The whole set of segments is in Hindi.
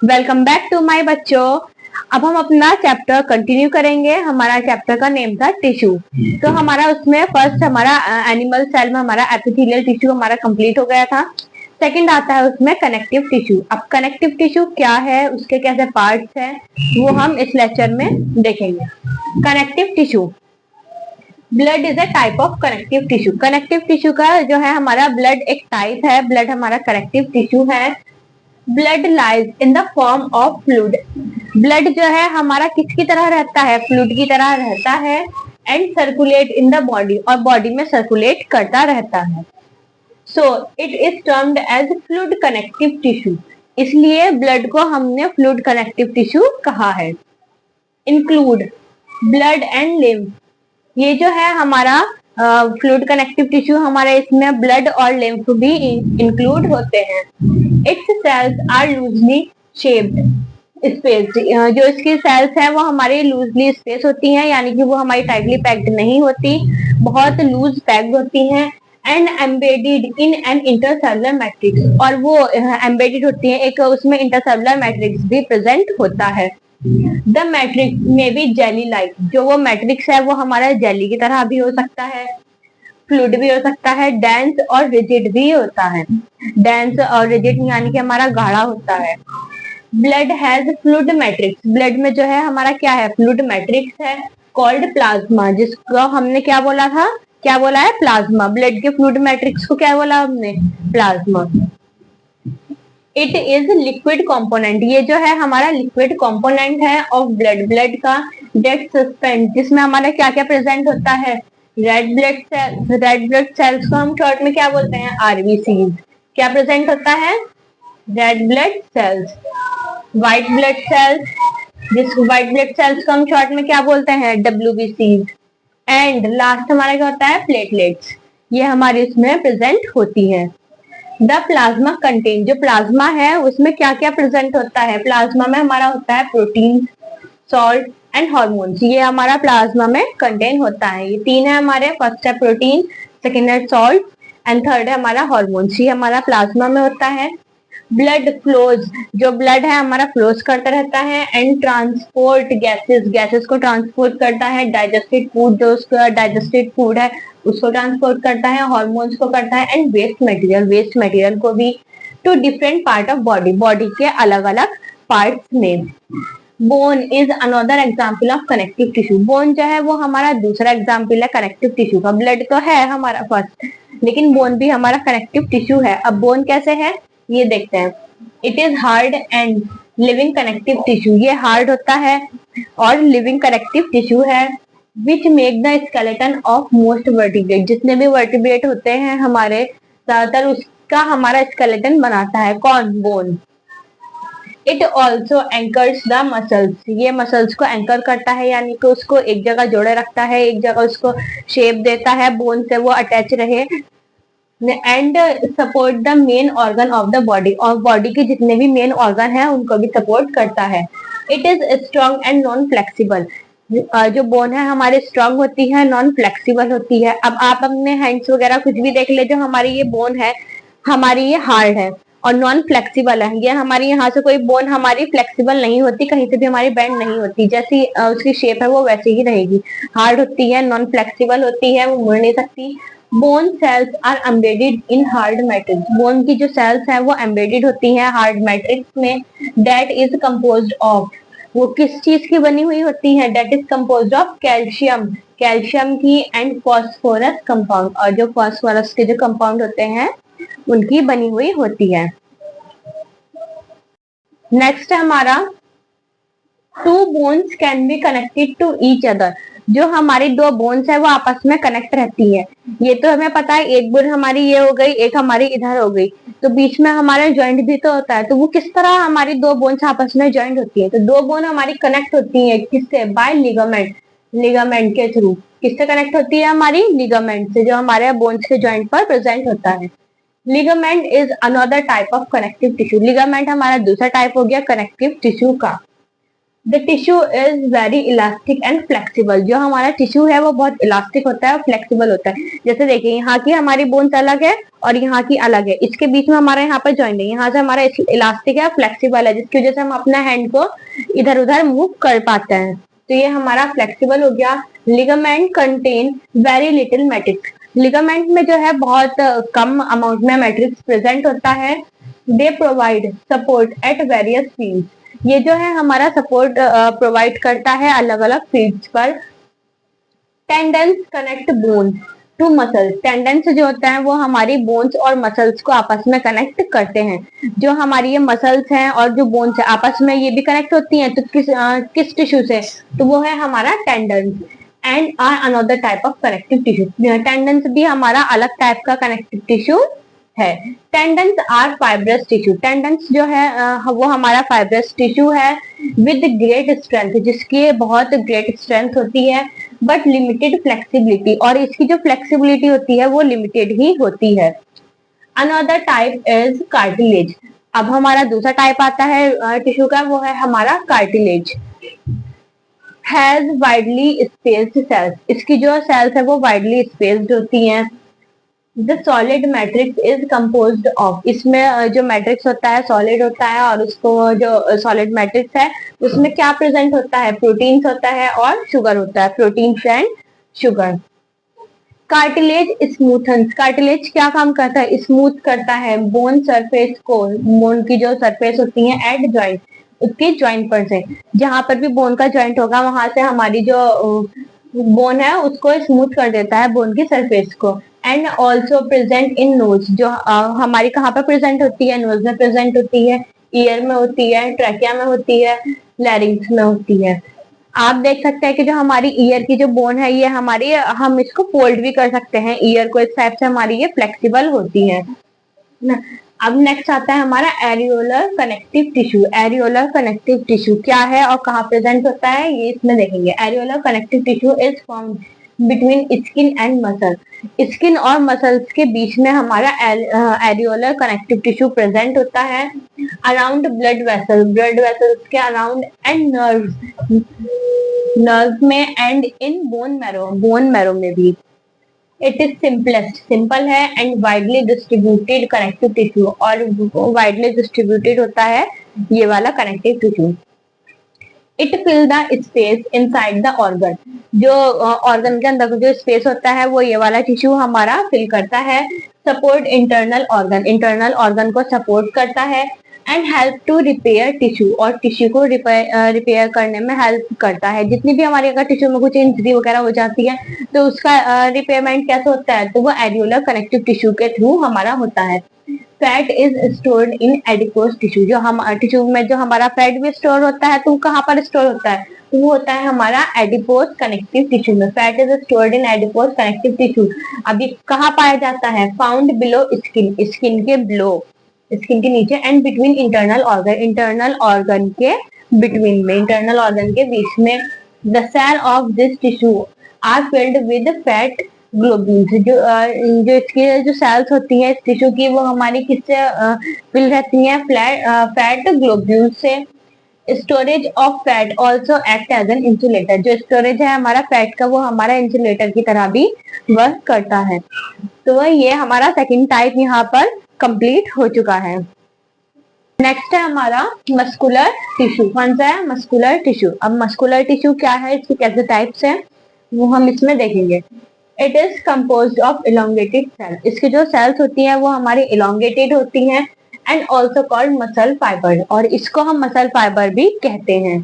वेलकम बैक टू माय बच्चों। अब हम अपना चैप्टर कंटिन्यू करेंगे। हमारा चैप्टर का नेम था टिश्यू। तो हमारा उसमें फर्स्ट हमारा एनिमल सेल में हमारा एपिथेलियल टिश्यू हमारा कंप्लीट हो गया था। सेकंड आता है उसमें कनेक्टिव टिश्यू। अब कनेक्टिव टिश्यू क्या है, उसके कैसे पार्ट्स हैं, वो हम इस लेक्चर में देखेंगे। Connective tissue, blood is a type of connective tissue. Connective tissue का जो है हमारा ब्लड एक टाइप है, ब्लड हमारा कनेक्टिव टिश्यू है। Blood lies in the form of fluid. Blood जो है हमारा किसकी तरह रहता है, फ्लूइड की तरह रहता है। And circulate in the body, और बॉडी में सर्कुलेट करता रहता है। So it is termed as fluid connective tissue. इसलिए ब्लड को हमने फ्लूइड कनेक्टिव टिश्यू कहा है। इंक्लूड ब्लड एंड लिम्फ, ये जो है हमारा फ्लूइड कनेक्टिव टिश्यू हमारे इसमें ब्लड और लिम्फ भी इंक्लूड होते हैं। Its cells are loosely shaped space, जो इसकी सेल्स है वो हमारी लूजली स्पेस होती हैं, यानी कि वो हमारी टाइटली पैक्ड नहीं होती, बहुत लूज पैक्ड होती हैं। And embedded in an intercellular matrix, और वो एम्बेडेड होती है, एक उसमें इंटरसेलुलर मैट्रिक्स भी प्रेजेंट होता है। द मैट्रिक्स में बी जेली लाइक, जो वो मैट्रिक्स है वो हमारा जेली की तरह भी हो सकता है, फ्लूइड भी हो सकता है, डेंस और रिजिड भी होता है। डेंस और रिजिड यानी कि हमारा गाढ़ा होता है। Blood has fluid matrix, blood में जो है हमारा क्या है, फ्लूइड मैट्रिक्स है, कॉल्ड प्लाज्मा, जिसको हमने क्या बोला था, क्या बोला है, प्लाज्मा। ब्लड के फ्लूइड मैट्रिक्स को क्या बोला हमने, plasma. It is liquid component, ये जो है हमारा लिक्विड कंपोनेंट है ऑफ ब्लड, ब्लड का डेट सस्पेंड, जिसमें हमारा क्या क्या प्रेजेंट होता है, red blood cells. Red blood cells को हम शॉर्ट में क्या बोलते हैं, आरबीसी। क्या प्रेजेंट होता है, red blood cells. White blood cells, जिस व्हाइट ब्लड सेल्स को हम शॉर्ट में क्या बोलते हैं, डब्ल्यूबीसी। एंड लास्ट हमारा क्या होता है, प्लेटलेट्स, ये हमारे इसमें प्रेजेंट होती है। द प्लाज्मा कंटेन, जो प्लाज्मा है उसमें क्या क्या प्रेजेंट होता है, प्लाज्मा में हमारा होता है प्रोटीन, सॉल्ट एंड हॉर्मोन्स, ये हमारा प्लाज्मा में कंटेन होता है। ये तीन है हमारे, फर्स्ट है प्रोटीन, सेकेंड है सॉल्ट एंड थर्ड है हमारा हॉर्मोन्स, ये हमारा प्लाज्मा में होता है। ब्लड फ्लोज, जो ब्लड है हमारा फ्लोज करता रहता है। एंड ट्रांसपोर्ट गैसेस, गैसेस को ट्रांसपोर्ट करता है। डाइजेस्टेड फूड, जो उसका डाइजेस्टेड फूड है उसको ट्रांसपोर्ट करता है। हॉर्मोन्स को करता है। And waste material, waste material को भी to different part of body, body के अलग अलग पार्ट्स में। Bone is another example of connective tissue, bone जो है वो हमारा दूसरा एग्जाम्पल है कनेक्टिव टिश्यू का। ब्लड तो है हमारा फर्स्ट, लेकिन बोन भी हमारा कनेक्टिव टिश्यू है। अब बोन कैसे है ये देखते हैं। It is hard and living connective tissue, ये हार्ड होता है और लिविंग कनेक्टिव टिश्यू है। Which make the skeleton of most vertebrate, जितने भी वर्टिब्रेट होते हैं हमारे ज्यादातर उसका हमारा स्केलेटन बनाता है कौन, bone. It also anchors the muscles, ये मसल्स को एंकर करता है, यानी कि उसको एक जगह जोड़े रखता है, एक जगह उसको शेप देता है, बोन से वो अटैच रहे। And support the main organ of the body, और बॉडी के जितने भी मेन ऑर्गन है उनको भी सपोर्ट करता है। It is strong and non flexible, जो बोन है हमारी स्ट्रॉन्ग होती है, नॉन फ्लेक्सिबल होती है। अब आप अपने हैंड्स वगैरह कुछ भी देख ले, जो हमारी ये बोन है हमारी ये हार्ड है और नॉन फ्लेक्सिबल है। ये हमारी यहाँ से कोई बोन हमारी फ्लेक्सिबल नहीं होती, कहीं से भी हमारी बेंड नहीं होती, जैसी उसकी शेप है वो वैसे ही रहेगी। हार्ड होती है, नॉन फ्लेक्सिबल होती है, वो मुड़ नहीं सकती। Bone cells are embedded in hard matrix, bone की जो सेल्स हैं वो एम्बेडेड होती हैं हार्ड मैट्रिक्स में। दैट इज कंपोज्ड ऑफ, वो किस चीज की बनी हुई होती है, that is composed of calcium, calcium की, एंड फॉस्फोरस कंपाउंड, और जो फॉस्फोरस के जो कंपाउंड होते हैं उनकी बनी हुई होती है। नेक्स्ट हमारा two bones can be connected to each other, जो हमारी दो बोन्स है वो आपस में कनेक्ट रहती है। ये तो हमें पता है, एक बोन हमारी ये हो गई, एक हमारी इधर हो गई, तो बीच में हमारा ज्वाइंट भी तो होता है। तो वो किस तरह हमारी दो बोन्स आपस में ज्वाइंट होती है, तो दो बोन हमारी कनेक्ट होती है किससे, बाय लिगामेंट, लिगामेंट के थ्रू। किससे कनेक्ट होती है हमारी, लिगामेंट से, जो हमारे बोन्स के ज्वाइंट पर प्रेजेंट होता है। Ligament is another type of connective tissue, ligament हमारा दूसरा टाइप हो गया कनेक्टिव टिश्यू का। The tissue is very elastic and flexible. जो हमारा टिश्यू है वो बहुत इलास्टिक होता है और फ्लेक्सिबल होता है। जैसे देखिए यहाँ की हमारी बोन्स अलग है और यहाँ की अलग है, इसके बीच में हमारा यहाँ पर जॉइंट है, यहाँ से हमारा इलास्टिक है, फ्लेक्सिबल है, जिसकी वजह से हम अपना हैंड को इधर उधर मूव कर पाते हैं। तो ये हमारा फ्लेक्सिबल हो गया। Ligament contain very little matrix. Ligament में जो है बहुत कम अमाउंट में मैट्रिक्स प्रेजेंट होता है। They provide support at various fields. ये जो है हमारा सपोर्ट प्रोवाइड करता है अलग अलग फील्ड्स पर। Tendons connect bone to muscles. Tendons जो होता है वो हमारी बोन्स और मसल्स को आपस में कनेक्ट करते हैं। जो हमारी ये मसल्स हैं और जो बोन्स है आपस में ये भी कनेक्ट होती हैं, तो किस टिश्यू से, तो वो है हमारा tendons. And are another type of connective tissue. Tendons भी हमारा अलग टाइप का कनेक्टिव टिश्यू है। Tendons are fibrous tissue. Tendons जो है वो हमारा फाइब्रस टिश्यू है विद ग्रेट स्ट्रेंथ, जिसकी बहुत ग्रेट स्ट्रेंथ होती है, बट लिमिटेड फ्लेक्सिबिलिटी, और इसकी जो फ्लेक्सिबिलिटी होती है वो लिमिटेड ही होती है। Another type is cartilage. अब हमारा दूसरा टाइप आता है टिश्यू का, वो है हमारा cartilage. Has widely spaced cells. इसकी जो सेल्स है वो वाइडली स्पेस्ड होती हैं। The solid matrix is composed of. इसमें जो मैट्रिक्स होता है सॉलिड होता है, और उसको जो सॉलिड मैट्रिक्स है उसमें क्या प्रेजेंट होता है, प्रोटीन्स होता है और शुगर होता है, proteins and sugar. Cartilage smoothens. Cartilage क्या काम करता है, स्मूथ करता है बोन सरफेस को, बोन की जो सरफेस होती है एट जॉइंट, उसके जॉइंट पर से, जहां पर भी बोन का जॉइंट होगा वहां से हमारी जो बोन है उसको स्मूथ कर देता है, बोन की सरफेस को। And also present in knows. जो हमारी कहाँ पर प्रेजेंट होती है, नोज में प्रेजेंट होती है, ईयर में होती है, ट्रैकिया में होती है, लैरिंग्स में होती है। आप देख सकते हैं कि जो हमारी ईयर की जो बोन है ये हमारी, हम इसको फोल्ड भी कर सकते हैं, ईयर को इस टाइप से हमारी ये फ्लेक्सिबल होती है ना। अब नेक्स्ट आता है हमारा areolar connective tissue. Areolar connective tissue क्या है और कहाँ प्रेजेंट होता है ये इसमें देखेंगे। Areolar connective tissue is found between skin and muscle. Skin और मसल्स के बीच में हमारा एरियोलर कनेक्टिव टिश्यू प्रेजेंट होता है। Around blood vessel, blood vessels के अराउंड, एंड नर्व में, एंड इन बोन मैरो में भी। इट इज सिंपलेस्ट, सिंपल है, and widely distributed connective tissue, और वाइडली डिस्ट्रीब्यूटेड होता है ये वाला connective tissue. It fill the space inside the organ. जो ऑर्गन के अंदर जो स्पेस होता है वो ये वाला टिश्यू हमारा फिल करता है। Support internal organ, internal organ को सपोर्ट करता है। And help to repair tissue, और टिश्यू को रिपेयर करने में हेल्प करता है। जितनी भी हमारे अगर टिश्यू में कुछ इंजरी वगैरह हो जाती है तो उसका रिपेयरमेंट कैसे होता है, तो वो एरियोलर कनेक्टिव टिश्यू के थ्रू हमारा होता है। Fat is stored in adipose tissue. जो हम टिश्यू में जो हमारा फैट भी स्टोर होता है तो वो कहाँ पर स्टोर होता है, तो वो होता है हमारा एडिपोज कनेक्टिव टिश्यू में। Fat is stored in adipose connective tissue. अभी कहाँ पाया जाता है, फाउंड बिलो स्किन, स्किन के बिलो, स्किन के नीचे, and between internal organ, internal organ के बिटवीन में, इंटरनल ऑर्गन के बीच में। The cell of this tissue are filled with fat globules. जो इसकी जो सेल्स होती है इस टिश्यू की वो हमारी किससे फिल रहती है, फैट ग्लोब्यूल से। Storage of fat also act as an insulator. जो स्टोरेज है हमारा फैट का वो हमारा इंसुलेटर की तरह भी वर्क करता है। तो ये हमारा सेकंड टाइप यहाँ पर कंप्लीट हो चुका है। नेक्स्ट है हमारा मस्कुलर टिश्यू। कौन सा है, मस्कुलर टिश्यू। अब मस्कुलर टिश्यू क्या है, इसके कैसे टाइप्स हैं वो हम इसमें देखेंगे। It is composed of elongated cell. इसकी जो सेल्स होती हैं वो हमारी इलोंगेटेड होती हैं, and also called muscle fibre, और इसको हम मसल फाइबर भी कहते हैं।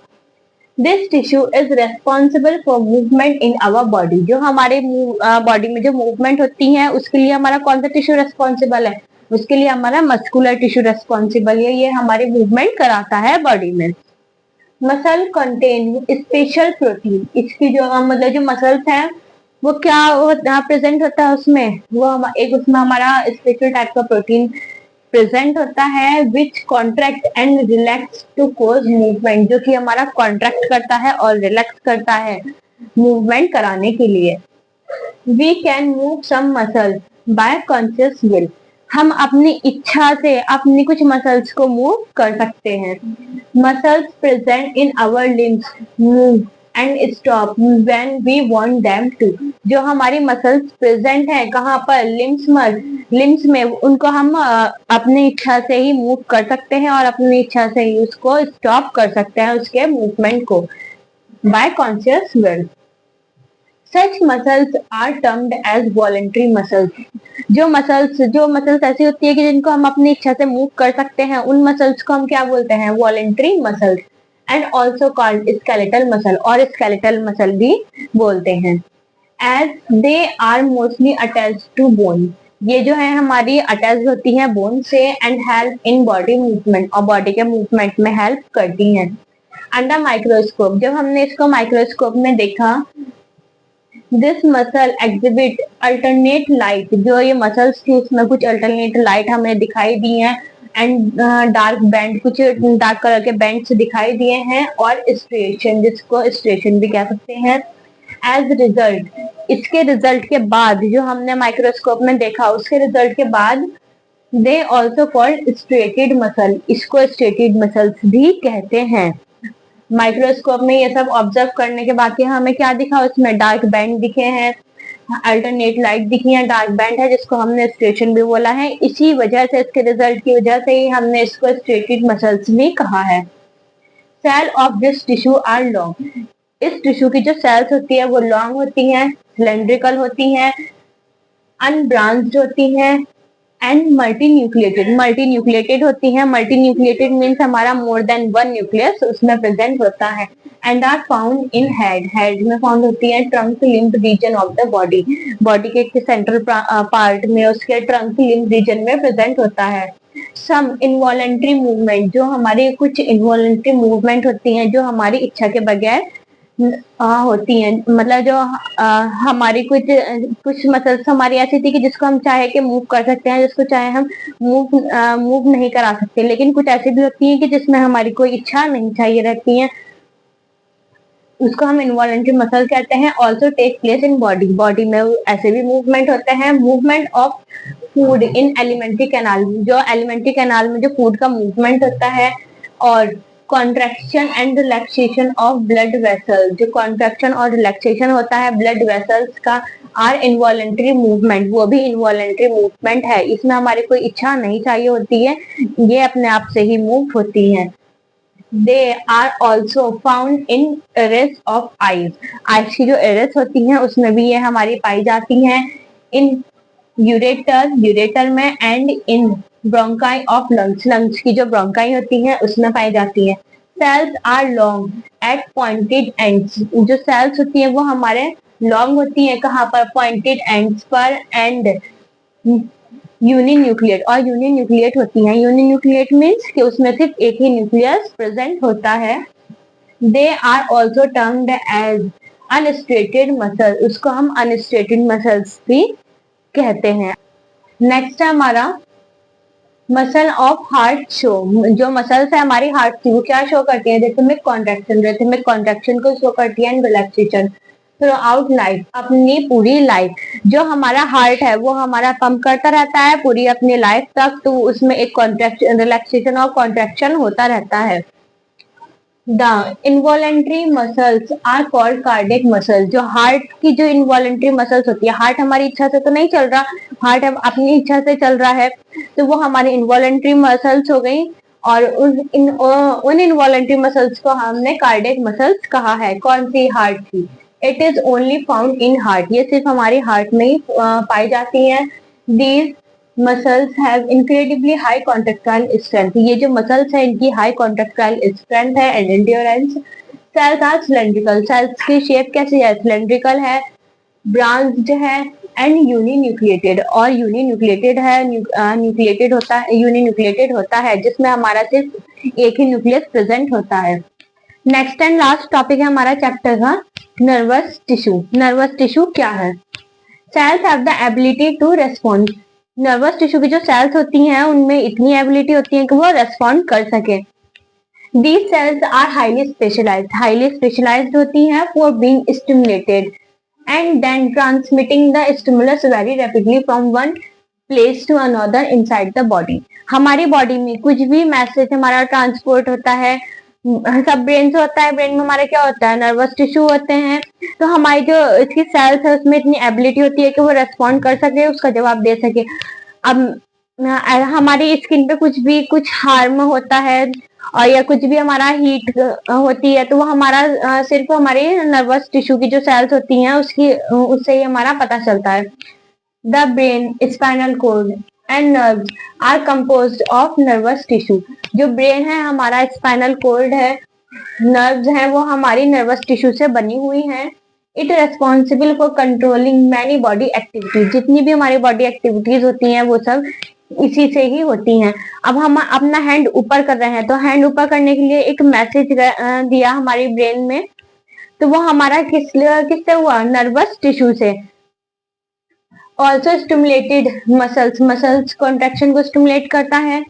This tissue is responsible for movement in our body. जो हमारे बॉडी में जो मूवमेंट होती है उसके लिए हमारा कौन सा टिश्यू रेस्पॉन्सिबल है, उसके लिए हमारा मस्कुलर टिश्यू रेस्पॉन्सिबल है, ये हमारे मूवमेंट कराता है बॉडी में। Muscle contain special protein. इसकी जो मतलब जो मसल्स हैं वो क्या प्रेजेंट होता है उसमें, वो एक उसमें हमारा स्पेशल टाइप का प्रोटीन प्रेजेंट होता है, which contract and relax to cause movement, जो कि हमारा कॉन्ट्रैक्ट करता है और रिलैक्स करता है मूवमेंट कराने के लिए। We can move some muscle by conscious will. हम अपनी इच्छा से अपनी कुछ मसल्स को मूव कर सकते हैं। Muscles present in our limbs move and stop when we want them to. जो हमारी मसल्स प्रेजेंट है कहाँ पर, लिम्स में, उनको हम अपनी इच्छा से ही मूव कर सकते हैं और अपनी इच्छा से ही उसको स्टॉप कर सकते हैं, उसके मूवमेंट को, by conscious will. Such muscles are termed as voluntary muscles। जो मसल्स ऐसी होती है कि जिनको हम अपनी इच्छा से मूव कर सकते हैं, उन मसल्स को हम क्या बोलते हैं, voluntary muscles. And also called skeletal muscle, और स्केलेटल मसल भी बोलते हैं। As they are mostly attach to bone, ये जो है हमारी अटैच होती है बोन से, and help in body movement, और बॉडी के मूवमेंट में हेल्प करती हैं। अंडर माइक्रोस्कोप, जब हमने इसको माइक्रोस्कोप में देखा, this muscle exhibit alternate light, जो ये मसल्स थी उसमें कुछ अल्टरनेट लाइट हमें दिखाई दी है, एंड डार्क बैंड, कुछ डार्क कलर के बैंड्स दिखाई दिए हैं, और स्ट्रिएशन, जिसको स्ट्रिएशन भी कह सकते हैं। एज रिजल्ट, इसके रिजल्ट के बाद, जो हमने माइक्रोस्कोप में देखा उसके रिजल्ट के बाद, they also called striated muscle, इसको स्ट्रेटेड मसल्स भी कहते हैं। माइक्रोस्कोप में ये सब ऑब्जर्व करने के बाद हमें क्या दिखा, उसमें डार्क बैंड दिखे हैं, अल्टरनेट लाइट दिखी है, डार्क बैंड है जिसको हमने स्ट्रेशन भी बोला है। इसी वजह से, इसके रिजल्ट की वजह से ही हमने इसको स्ट्रेटेड मसल्स भी कहा है। Cell of this tissue are long, इस टिश्यू की जो सेल्स होती है वो लॉन्ग होती हैं, सिलेंड्रिकल होती हैं, अनब्रांच्ड होती हैं, एंड मल्टी न्यूक्लिएटेड होती है। मल्टी न्यूक्लिएटेड मीन्स हमारा मोर देन वन न्यूक्लियस उसमें प्रेजेंट होता है। And are found in head में फाउंड होती है, trunk limb region of the body के सेंट्रल पार्ट में, उसके ट्रंक लिम्ब रीजन में प्रेजेंट होता है। सम इनवॉलेंट्री मूवमेंट, जो हमारी कुछ इनवॉलेंट्री मूवमेंट होती हैं जो हमारी इच्छा के बगैर होती हैं, मतलब जो हमारी कुछ मसल्स हमारी ऐसी थी कि जिसको हम चाहे कि मूव कर सकते हैं, जिसको चाहे हम मूव नहीं करा सकते, लेकिन कुछ ऐसी भी होती हैं कि जिसमें हमारी कोई इच्छा नहीं चाहिए रहती है, उसको हम इनवॉलेंट्री मसल कहते हैं। Also take place in body में ऐसे भी मूवमेंट होते हैं। Movement of food in alimentary canal, जो एलिमेंट्री कैनाल में जो फूड का मूवमेंट होता है, और contraction and relaxation of blood vessel, जो कॉन्ट्रैक्शन और रिलैक्सेशन होता है ब्लड वेसल्स का, आर इनवॉलेंट्री मूवमेंट, वो भी इनवॉलेंट्री मूवमेंट है, इसमें हमारी कोई इच्छा नहीं चाहिए होती है, ये अपने आप से ही मूव होती हैं। They are also found in iris of eyes, eyes की जो इरिस होती हैं उसमें भी ये हमारी पाई जाती हैं। इन यूरेटर में, and in bronchi of lungs की जो ब्रोंकाई होती है उसमें पाई जाती है। Cells are long at pointed ends, जो सेल्स होती है वो हमारे लॉन्ग होती है, कहाँ पर, पॉइंटेड एंड्स पर, एंड यूनिन्यूक्लिएट, और यूनिन्यूक्लिएट होती हैं। यूनिन्यूक्लिएट मीन्स कि उसमें सिर्फ एक ही न्यूक्लियस प्रेजेंट होता है। They are also termed as unstriated muscle, उसको हम अनस्ट्रेटेड मसल्स भी कहते हैं। नेक्स्ट है हमारा मसल ऑफ हार्ट शो, जो मसल्स है हमारी हार्ट की वो क्या शो करती है, रिथमिक कॉन्ट्रैक्शन को शो करती है, and relaxation through out life, अपनी पूरी लाइफ। जो हमारा हार्ट है वो हमारा पंप करता रहता है पूरी अपनी लाइफ तक, तो उसमें एक रिलैक्सेशन और कॉन्ट्रैक्शन होता रहता है। The involuntary muscles are called cardiac muscles, जो हार्ट की जो इनवॉलेंट्री मसल्स होती है, हार्ट हमारी इच्छा से तो नहीं चल रहा, हार्ट अपनी इच्छा से चल रहा है, तो वो हमारी इनवॉलेंट्री मसल्स हो गई, और उन इनवॉलेंट्री मसल्स को हमने कार्डियक मसल्स कहा है। कौन सी, हार्ट की। It is only found in heart, ये सिर्फ हमारी हार्ट में ही पाई जाती है। These muscles have incredibly high contractile strength, ये जो मसल्स है इनकी हाई कॉन्ट्रैक्टाइल स्ट्रेंथ है, and endurance. Cells are cylindrical, cells की शेप कैसी है, सिलेंड्रिकल है, ब्रांच्ड है, एंड यूनिन्यूक्लिएटेड, और यूनिन्यूक्लिएटेड है, न्यूक्लिएटेड होता है, यूनिन्यूक्लिएटेड होता है, जिसमें हमारा सिर्फ एक ही न्यूक्लियस प्रेजेंट होता है। नेक्स्ट एंड लास्ट टॉपिक है हमारा चैप्टर का नर्वस टिश्यू। नर्वस टिश्यू क्या है? Cells have the ability to respond, nervous tissue की जो सेल्स होती हैं उनमें इतनी एबिलिटी होती है कि वो रेस्पॉन्ड कर सके। These cells are highly specialised होती हैं for being stimulated and then transmitting the stimulus very rapidly from one place to another inside the body. हमारी बॉडी में कुछ भी मैसेज हमारा ट्रांसपोर्ट होता है, सब ब्रेन से होता है। ब्रेन में हमारे क्या होता है, नर्वस टिश्यू होते हैं। तो हमारी जो इसकी सेल्स है उसमें इतनी एबिलिटी होती है कि वो रेस्पॉन्ड कर सके, उसका जवाब दे सके। अब हमारी स्किन पे कुछ हार्म होता है और या कुछ भी हमारा हीट होती है, तो वो हमारा सिर्फ हमारे नर्वस टिश्यू की जो सेल्स होती हैं उससे ही हमारा पता चलता है। The brain, spinal cord and nerves are composed of nervous tissue. जो ब्रेन है हमारा, स्पाइनल कॉर्ड है, नर्व्स हैं वो हमारी नर्वस टिश्यू से बनी हुई हैं। It responsible for controlling many body activities. जितनी भी हमारी बॉडी एक्टिविटीज होती हैं वो सब इसी से ही होती हैं। अब हम अपना हैंड ऊपर कर रहे हैं, तो हैंड ऊपर करने के लिए एक मैसेज दिया हमारी ब्रेन में, तो वो हमारा किससे हुआ, नर्वस टिश्यू से। ऑल्सो स्टिमुलेटेड मसल्स कॉन्ट्रेक्शन को स्टिमुलेट करता है।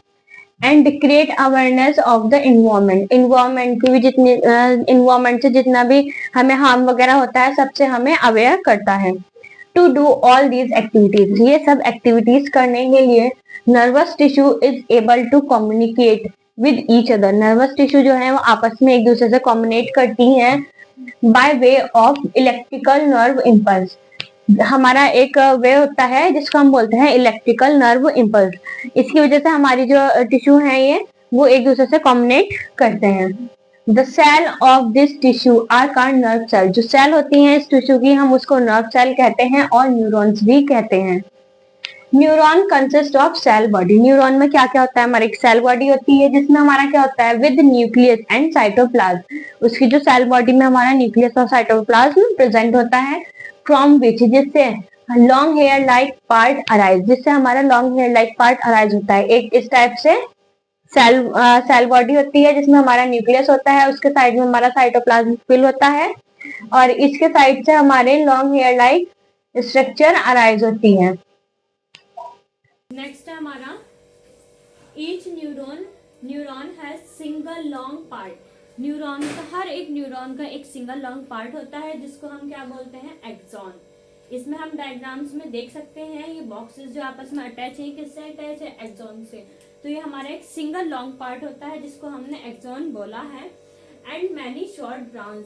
And create awareness of the environment. Environment की भी जितनी इन्वायरमेंट से जितना भी हमें हार्म वगैरह होता है सबसे हमें अवेयर करता है। To do all these activities, ये सब एक्टिविटीज करने के लिए nervous tissue is able to communicate with each other. Nervous tissue जो है वो आपस में एक दूसरे से कम्युनिकेट करती हैं by way of electrical nerve impulse. हमारा एक वे होता है जिसको हम बोलते हैं इलेक्ट्रिकल नर्व इम्पल्स। इसकी वजह से हमारी जो टिश्यू है ये वो एक दूसरे से कम्युनिकेट करते हैं। The cell of this tissue are called nerve cell. जो सेल होती हैं इस टिश्यू की हम उसको नर्व सेल कहते हैं और न्यूरॉन्स भी कहते हैं। Neuron consist of cell body. Neuron में क्या क्या होता है, हमारी एक सेल बॉडी होती है जिसमें हमारा क्या होता है, विद न्यूक्लियस एंड साइटोप्लाज्म। उसकी जो सेल बॉडी में हमारा न्यूक्लियस और साइटोप्लाज्म प्रेजेंट होता है। फ्रॉम विच, जिससे long hair like part arise, जिससे हमारा long hair like part arise होता है। एक इस टाइप से सेल बॉडी होती है जिसमें हमारा न्यूक्लियस होता है, उसके साइड में हमारा साइटोप्लाज्म फिल होता है और इसके साइड से हमारे long hair like structure arise होती है। नेक्स्ट है हमारा each neuron has single long part. Neuron का, हर एक न्यूरॉन का एक सिंगल लॉन्ग पार्ट होता है जिसको हम क्या बोलते हैं, एक्सॉन। इसमें हम डायग्राम्स में देख सकते हैं ये बॉक्सेस जो आपस में अटैच है, किससे अटैच है, एक्सॉन से। तो ये हमारा एक सिंगल लॉन्ग पार्ट होता है जिसको हमने एक्सॉन बोला है। And many short branch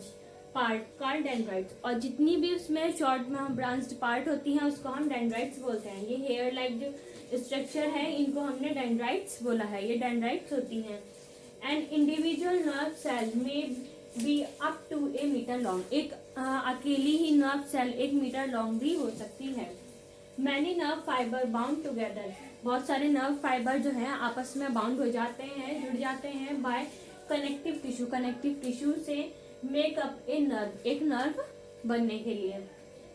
part called dendrites. और जितनी भी उसमें शॉर्ट में ब्रांच्ड पार्ट होती हैं उसको हम डेंड्राइट्स बोलते हैं। ये हेयर लाइक जो स्ट्रक्चर है इनको हमने डेंड्राइट्स बोला है, ये डेंड्राइट्स होती हैं। And individual nerve cell may be up to a metre long. एक अकेली ही नर्व सेल 1 मीटर लॉन्ग भी हो सकती है। Many nerve fibre bound together. बहुत सारे नर्व फाइबर जो है आपस में बाउंड हो जाते हैं, जुड़ जाते हैं by connective tissue. Connective tissue से मेक अप ए नर्व, एक नर्व बनने के लिए।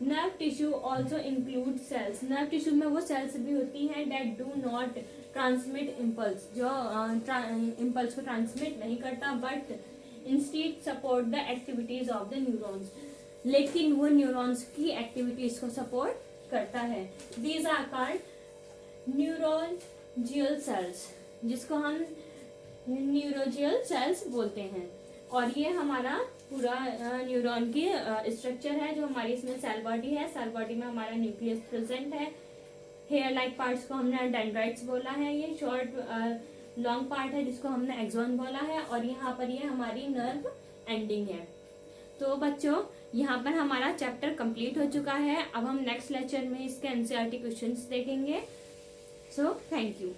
Nerve tissue also include cells. Nerve tissue में वो सेल्स भी होती हैं that do not transmit impulse, जो इम्पल्स को ट्रांसमिट नहीं करता but instead support the activities of the neurons. लेकिन वो न्यूरॉन्स की एक्टिविटीज को सपोर्ट करता है। These are called neuroglial cells, जिसको हम न्यूरोजियल सेल्स बोलते हैं। और ये हमारा पूरा न्यूरॉन की स्ट्रक्चर है जो हमारी इसमें सेल बॉडी है। सेल बॉडी में हमारा न्यूक्लियस प्रेजेंट है। हेयर लाइक पार्ट्स को हमने डेंड्राइट्स बोला है। ये शॉर्ट लॉन्ग पार्ट है जिसको हमने एक्सॉन बोला है। और यहाँ पर ये हमारी नर्व एंडिंग है। तो बच्चों यहाँ पर हमारा चैप्टर कंप्लीट हो चुका है। अब हम नेक्स्ट लेक्चर में इसके एनसीईआरटी क्वेश्चंस देखेंगे। So thank you.